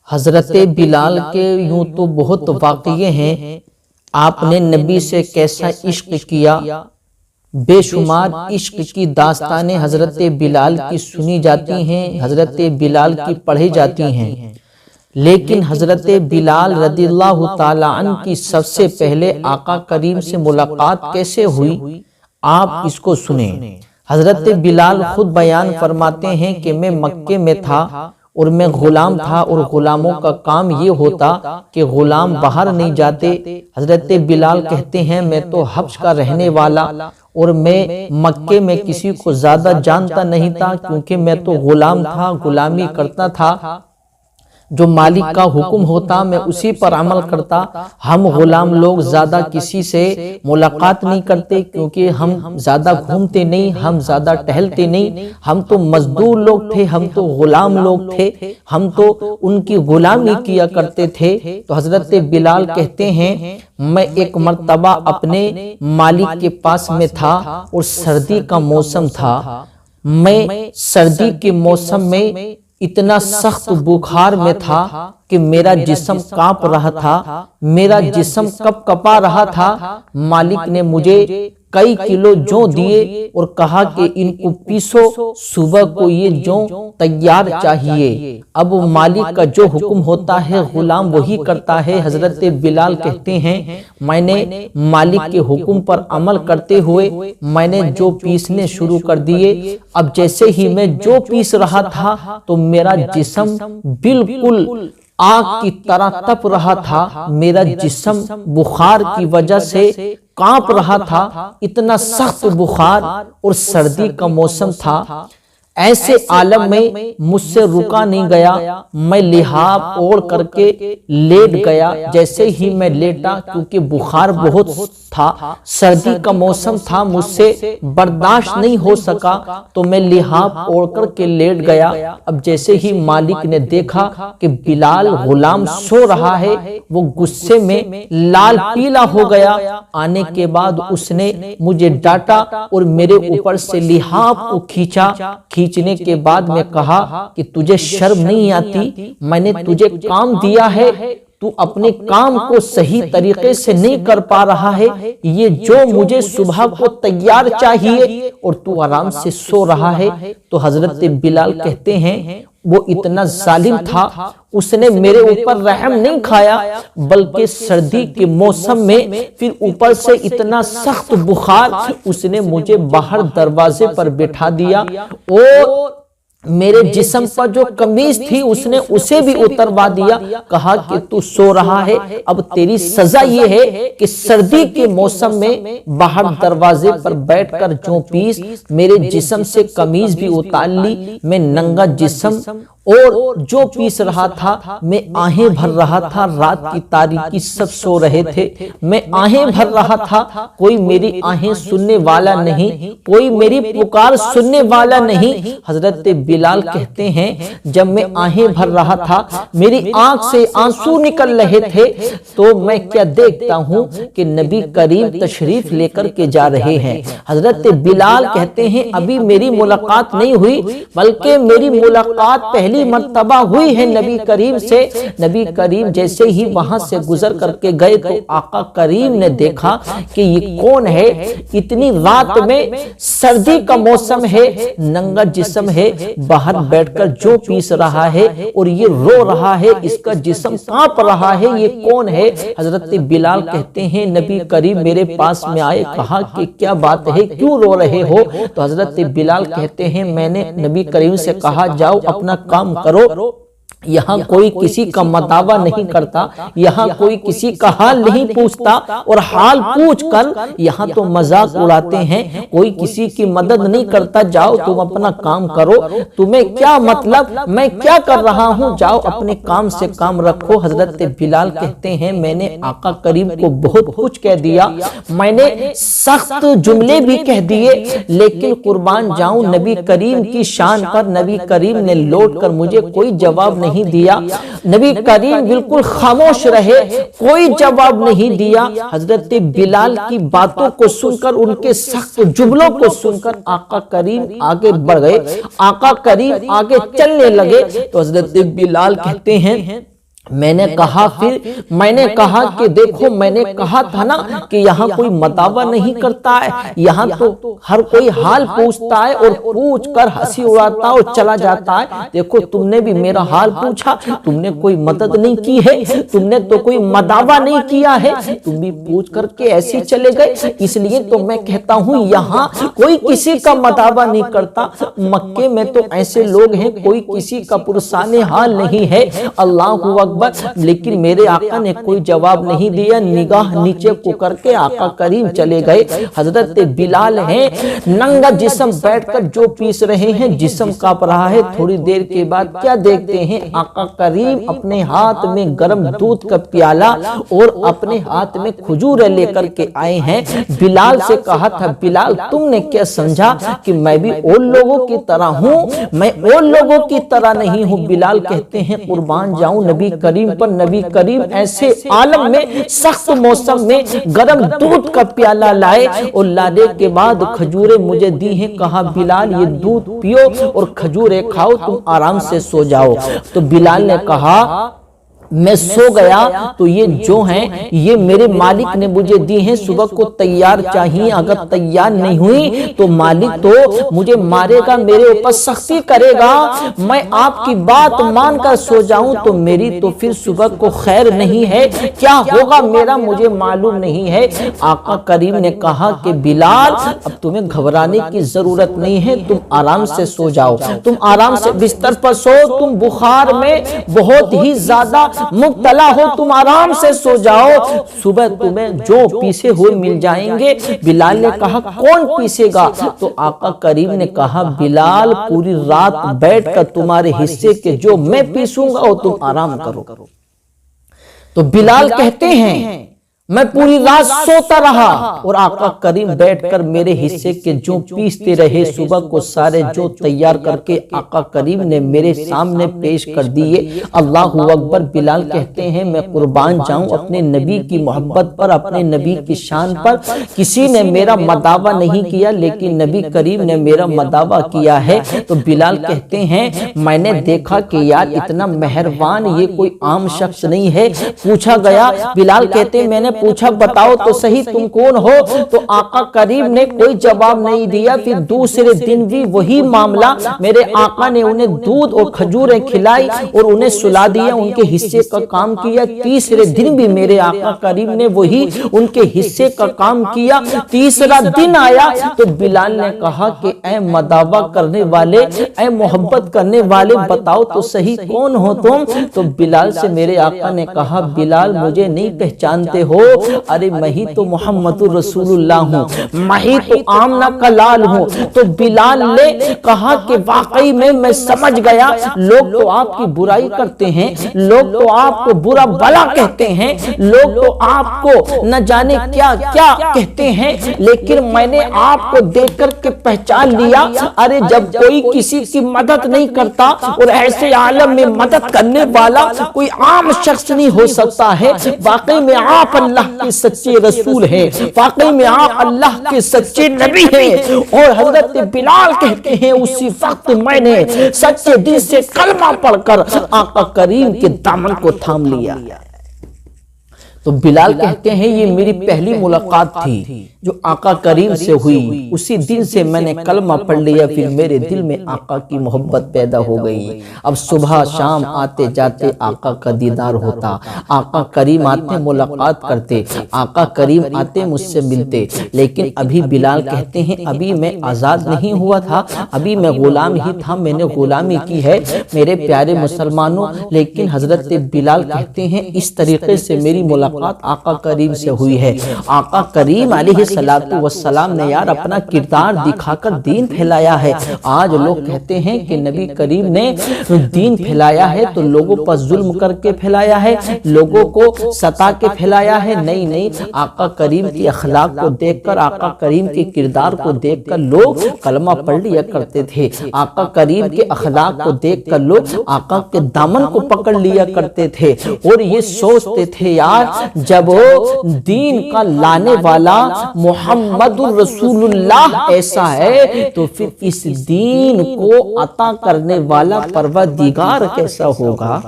حضرت بلال کے یوں تو بہت واقعے ہیں، آپ نے نبی سے کیسا عشق کیا، بے شمار عشق کی داستانیں حضرت بلال کی سنی جاتی ہیں، حضرت بلال کی پڑھی جاتی ہیں، لیکن حضرت بلال رضی اللہ تعالیٰ عنہ کی سب سے پہلے آقا کریم سے ملاقات کیسے ہوئی، آپ اس کو سنیں۔ حضرت بلال خود بیان فرماتے ہیں کہ میں مکے میں تھا اور میں غلام تھا، اور غلاموں کا کام یہ ہوتا کہ غلام باہر نہیں جاتے۔ حضرت بلال کہتے ہیں میں تو حبش کا رہنے والا، اور میں مکے میں کسی کو زیادہ جانتا نہیں تھا، کیونکہ میں تو غلام تھا، غلامی کرتا تھا، جو مالک کا حکم ہوتا میں اسی پر عمل کرتا۔ ہم غلام لوگ زیادہ کسی سے ملاقات نہیں کرتے، کیونکہ ہم زیادہ گھومتے نہیں، ہم زیادہ ٹہلتے نہیں، ہم تو مزدور لوگ تھے، ہم تو غلام لوگ تھے، ہم تو ان کی غلامی کیا کرتے تھے۔ تو حضرت بلال کہتے ہیں میں ایک مرتبہ اپنے مالک کے پاس میں تھا اور سردی کا موسم تھا۔ میں سردی کے موسم میں اتنا سخت بخار میں تھا کہ میرا جسم کانپ رہا تھا، میرا جسم کپ کپا رہا تھا۔ مالک نے مجھے کئی کلو جو دیے اور کہا کہ ان کو پیسو، صبح کو یہ جو تیار چاہیے۔ اب مالک کا جو حکم ہوتا ہے غلام وہی کرتا ہے۔ حضرت بلال کہتے ہیں میں نے مالک کے حکم پر عمل کرتے ہوئے میں نے جو پیسنے شروع کر دیے۔ اب جیسے ہی میں جو پیس رہا تھا تو میرا جسم بالکل آگ کی طرح تپ رہا تھا، میرا جسم بخار کی وجہ سے کانپ رہا تھا، اتنا سخت بخار اور سردی کا موسم تھا۔ ایسے عالم میں مجھ سے رکا نہیں گیا، میں لحاف اوڑھ کر کے لیٹ گیا۔ جیسے ہی میں لیٹا، کیونکہ بخار بہت تھا، سردی کا موسم تھا، مجھ سے برداشت نہیں ہو سکا، تو میں لحاف اوڑھ کر کے لیٹ گیا۔ اب جیسے ہی مالک نے دیکھا کہ بلال غلام سو رہا ہے، وہ غصے میں لال پیلا ہو گیا۔ آنے کے بعد اس نے مجھے ڈانٹا اور میرے اوپر سے لحاف کو کھینچا۔ کھینچنے کے بعد میں کہا کہ تجھے شرم نہیں آتی، میں نے تجھے کام دیا ہے، تو اپنے کام کو صحیح طریقے سے نہیں کر پا رہا ہے، یہ جو مجھے صبح کو تیار چاہیے اور تو آرام سے سو رہا ہے۔ تو حضرت بلال کہتے ہیں وہ اتنا ظالم تھا، اس نے میرے اوپر رحم نہیں کھایا، بلکہ سردی کے موسم میں پھر اوپر سے اتنا سخت بخار، اس نے مجھے باہر دروازے پر بٹھا دیا اور میرے جسم پر جو قمیض تھی اس نے اسے بھی اتروا دیا۔ کہا کہ تو سو رہا ہے، اب تیری سزا یہ ہے کہ سردی کے موسم میں باہر دروازے پر بیٹھ کر جو پیس، میرے جسم سے قمیض بھی اتار لی، میں ننگا جسم اور جو پیس رہا تھا، میں آہیں بھر رہا تھا، رات کی تاریکی سب سو رہے تھے، میں آہیں بھر رہا تھا، کوئی میری آہیں سننے والا نہیں، کوئی میری پکار سننے والا نہیں۔ حضرت بلال کہتے ہیں جب میں آہیں بھر رہا تھا، میری آنکھ سے آنسو نکل رہے تھے، تو میں کیا دیکھتا ہوں کہ نبی کریم تشریف لے کر کے جا رہے ہیں۔ حضرت بلال کہتے ہیں ابھی میری ملاقات نہیں ہوئی، بلکہ میری ملاقات پہلی مرتبہ ہوئی ہے نبی کریم سے۔ نبی کریم جیسے ہی وہاں سے گزر کر کے گئے تو آقا کریم نے دیکھا کہ یہ کون ہے، اتنی رات میں سردی کا موسم ہے، ننگا جسم ہے، باہر بیٹھ کر جو پیس رہا ہے اور یہ رو رہا ہے، اس کا جسم کانپ رہا ہے، یہ کون ہے؟ حضرت بلال کہتے ہیں نبی کریم میرے پاس میں آئے، کہا کہ کیا بات ہے، کیوں رو رہے ہو؟ تو حضرت بلال کہتے ہیں میں نے نبی کریم سے کہا جاؤ اپنا کام کرو، یہاں کوئی کسی کا مداوا نہیں کرتا، یہاں کوئی کسی کا حال نہیں پوچھتا، اور حال پوچھ کر یہاں تو مذاق اڑاتے ہیں، کوئی کسی کی مدد نہیں کرتا، جاؤ تم اپنا کام کرو، تمہیں کیا مطلب میں کیا کر رہا ہوں، جاؤ اپنے کام سے کام رکھو۔ حضرت بلال کہتے ہیں میں نے آقا کریم کو بہت کچھ کہہ دیا، میں نے سخت جملے بھی کہہ دیے، لیکن قربان جاؤں نبی کریم کی شان پر نبی کریم نے لوٹ کر مجھے کوئی جواب نہیں دیا، نبی کریم بالکل خاموش رہے، کوئی جواب نہیں دیا۔ حضرت بلال کی باتوں کو سن کر، ان کے سخت جملوں کو سن کر آقا کریم آگے بڑھ گئے، آقا کریم آگے چلنے لگے۔ تو حضرت بلال کہتے ہیں میں نے کہا کہ دیکھو میں نے کہا تھا نا کہ یہاں کوئی مداوع نہیں کرتا ہے، یہاں تو ہر کوئی حال پوچھتا ہے اور پوچھ کر ہنسی اڑاتا اور چلا جاتا ہے۔ دیکھو تم نے بھی میرا حال پوچھا، تم نے کوئی مدد نہیں کی ہے، تم نے تو کوئی مداوع نہیں کیا ہے، تم بھی پوچھ کر کے ایسے چلے گئے۔ اس لیے تو میں کہتا ہوں یہاں کوئی کسی کا مداوع نہیں کرتا۔ مکے میں تو ایسے لوگ ہیں کوئی کسی کا پرسان حال نہیں ہے۔ اللہ اکبر۔ لیکن میرے آقا نے کوئی جواب نہیں دیا، نگاہ نیچے کو کر کے آقا کریم چلے گئے۔ حضرت بلال ہیں ننگا جسم بیٹھ کر جو پیس رہے ہیں، جسم کانپ رہا ہے۔ تھوڑی دیر کے بعد کیا دیکھتے ہیں، آقا کریم اپنے ہاتھ میں گرم دودھ کا پیالہ اور اپنے ہاتھ میں کھجوریں لے کر کے آئے ہیں۔ بلال سے کہا تھا بلال تم نے کیا سمجھا کہ میں بھی اور لوگوں کی طرح ہوں؟ میں اور لوگوں کی طرح نہیں ہوں۔ بلال کہتے ہیں قربان جاؤں نبی کریم پر، نبی کریم ایسے عالم میں سخت موسم میں گرم دودھ کا پیالہ لائے اور لانے کے بعد کھجوریں مجھے دی ہیں۔ کہا بلال یہ دودھ پیو اور کھجوریں کھاؤ، تم آرام سے سو جاؤ۔ تو بلال نے کہا میں سو گیا تو یہ جو ہیں یہ میرے مالک نے مجھے دی ہیں، صبح کو تیار چاہیے، اگر تیار نہیں ہوئی تو مالک تو مجھے مارے گا، میرے اوپر سختی کرے گا۔ میں آپ کی بات مان کر سو جاؤں تو میری تو پھر صبح کو خیر نہیں ہے، کیا ہوگا میرا مجھے معلوم نہیں ہے۔ آقا کریم نے کہا کہ بلال اب تمہیں گھبرانے کی ضرورت نہیں ہے، تم آرام سے سو جاؤ، تم آرام سے بستر پر سو، تم بخار میں بہت ہی زیادہ مبتلا ہو، تم آرام سے سو جاؤ، صبح تمہیں جو پیسے ہوئے مل جائیں گے۔ بلال نے کہا کون پیسے گا؟ تو آقا کریم نے کہا بلال پوری رات بیٹھ کر تمہارے حصے کے جو میں پیسوں گا وہ تم آرام کرو۔ تو بلال کہتے ہیں میں پوری رات سوتا رہا اور آقا کریم بیٹھ کر میرے حصے کے جو پیستے رہے، صبح کو سارے جو تیار کر کے آقا کریم نے میرے سامنے پیش کر دیے۔ اللہ اکبر۔ بلال کہتے ہیں میں قربان جاؤں اپنے نبی کی محبت پر، اپنے نبی کی شان پر، کسی نے میرا مداوع نہیں کیا لیکن نبی کریم نے میرا مداوع کیا ہے۔ تو بلال کہتے ہیں میں نے دیکھا کہ یار اتنا مہربان یہ کوئی عام شخص نہیں ہے۔ پوچھا گیا، بلال کہتے ہیں میں نے پوچھا بتاؤ تو صحیح تم کون ہو؟ تو آقا کریم نے کوئی جواب نہیں دیا۔ پھر دوسرے دن بھی وہی معاملہ، میرے آقا نے انہیں دودھ اور کھجوریں کھلائی اور انہیں سلا دیا، ان کے حصے کا کام کیا۔ تیسرے دن بھی میرے آقا کریم نے وہی ان کے حصے کا کام کیا۔ تیسرا دن آیا تو بلال نے کہا کہ اے مداوع کرنے والے، اے محبت کرنے والے بتاؤ تو صحیح کون ہو تم؟ تو بلال سے میرے آقا نے کہا بلال مجھے نہیں پہچانتے ہو؟ ارے میں ہی تو محمد رسول اللہ ہوں، میں ہی تو آمنہ کا لال ہوں۔ تو بلال نے کہا کہ واقعی میں سمجھ گیا، لوگ تو آپ کی برائی کرتے ہیں، لوگ تو آپ کو برا بلا کہتے ہیں، لوگ تو آپ کو نہ جانے کیا کیا کہتے ہیں، لیکن میں نے آپ کو دیکھ کر کے پہچان لیا۔ ارے جب کوئی کسی کی مدد نہیں کرتا اور ایسے عالم میں مدد کرنے والا کوئی عام شخص نہیں ہو سکتا ہے، واقعی میں آپ اللہ کے سچے رسول ہیں، واقعی میں آپ اللہ کے سچے نبی ہیں۔ اور حضرت بلال کہتے ہیں اسی وقت میں نے سچے دل سے کلمہ پڑھ کر آقا کریم کے دامن کو تھام لیا۔ تو بلال کہتے ہیں یہ میری پہلی ملاقات تھی جو آقا کریم سے ہوئی، اسی دن سے میں نے کلمہ پڑھ لیا، پھر میرے دل میں آقا کی محبت پیدا ہو گئی۔ اب صبح شام آتے جاتے آقا کا دیدار ہوتا، آقا کریم آتے ملاقات کرتے، آقا کریم آتے مجھ سے ملتے۔ لیکن ابھی بلال کہتے ہیں ابھی میں آزاد نہیں ہوا تھا، ابھی میں غلام ہی تھا، میں نے غلامی کی ہے میرے پیارے مسلمانوں۔ لیکن حضرت بلال کہتے ہیں اس طریقے سے میری ملاقات آقا کریم سے ہوئی ہے۔ آقا کریم علیہ السلام نے یار اپنا کردار دکھا کر دین پھیلایا ہے۔ آج لوگ کہتے ہیں کہ نبی کریم نے دین پھیلایا ہے تو لوگوں پر ظلم کر کے پھیلایا ہے، لوگوں کو ستا کے پھیلایا ہے۔ نہیں نہیں، آقا کریم کی اخلاق کو دیکھ کر، آقا کریم کے کردار کو دیکھ کر لوگ کلمہ پڑھ لیا کرتے تھے، آقا کریم کے اخلاق کو دیکھ کر لوگ آقا کے دامن کو پکڑ لیا کرتے تھے اور یہ سوچتے تھے یار جب دین کا لانے والا محمد رسول اللہ ایسا ہے تو پھر اس دین کو عطا کرنے والا پروردگار کیسا ہوگا۔